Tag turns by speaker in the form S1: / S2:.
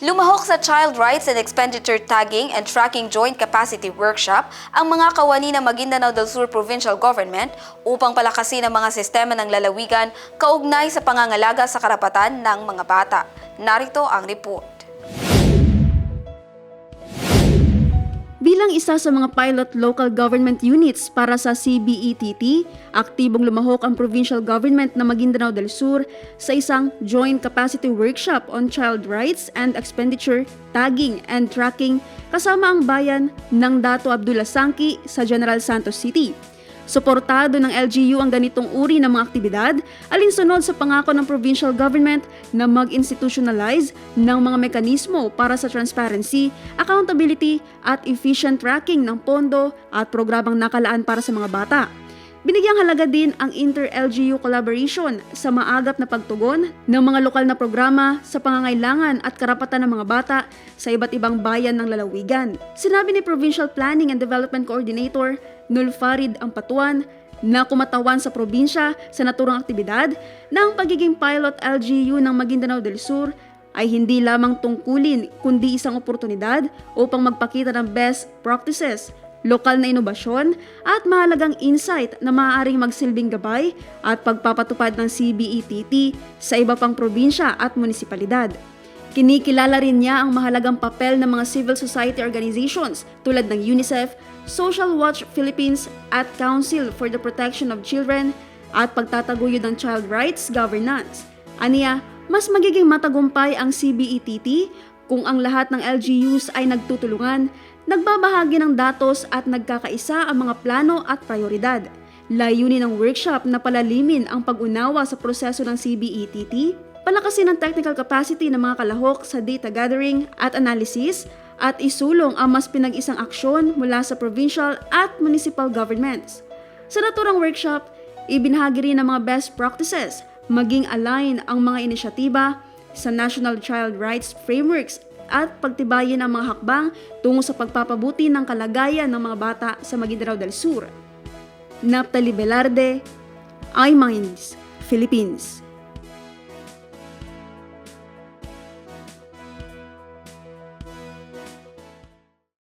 S1: Lumahok sa Child Rights and Expenditure Tagging and Tracking Joint Capacity Workshop ang mga kawani ng Maguindanao del Sur Provincial Government upang palakasin ang mga sistema ng lalawigan kaugnay sa pangangalaga sa karapatan ng mga bata. Narito ang report.
S2: Bilang isa sa mga pilot local government units para sa CBETT, aktibong lumahok ang provincial government ng Maguindanao del Sur sa isang joint capacity workshop on child rights and expenditure, tagging and tracking kasama ang bayan ng Dato Abdullah Sangki sa General Santos City. Suportado ng LGU ang ganitong uri ng mga aktibidad alinsunod sa pangako ng provincial government na mag-institutionalize ng mga mekanismo para sa transparency, accountability at efficient tracking ng pondo at programang nakalaan para sa mga bata. Binigyang halaga din ang inter-LGU collaboration sa maagap na pagtugon ng mga lokal na programa sa pangangailangan at karapatan ng mga bata sa iba't ibang bayan ng lalawigan. Sinabi ni Provincial Planning and Development Coordinator Nulfarid Ampatuan na kumatawan sa probinsya sa naturang aktibidad na ang pagiging pilot LGU ng Maguindanao del Sur ay hindi lamang tungkulin kundi isang oportunidad upang magpakita ng best practices, lokal na inobasyon at mahalagang insight na maaaring magsilbing gabay at pagpapatupad ng CBETT sa iba pang probinsya at munisipalidad. Kinikilala rin niya ang mahalagang papel ng mga civil society organizations tulad ng UNICEF, Social Watch Philippines at Council for the Protection of Children at pagtataguyod ng child rights governance. Aniya, mas magiging matagumpay ang CBETT kung ang lahat ng LGUs ay nagtutulungan, nagbabahagi ng datos at nagkakaisa ang mga plano at prioridad. Layunin ng workshop na palalimin ang pag-unawa sa proseso ng CBETT, palakasin ang technical capacity ng mga kalahok sa data gathering at analysis, at isulong ang mas pinag-isang aksyon mula sa provincial at municipal governments. Sa naturang workshop, ibinahagi rin ang mga best practices, maging align ang mga inisyatiba sa National Child Rights Frameworks at pagtibayin ang mga hakbang tungo sa pagpapabuti ng kalagayan ng mga bata sa Maguindanao del Sur. Naphtali Velarde, iMinds, Philippines.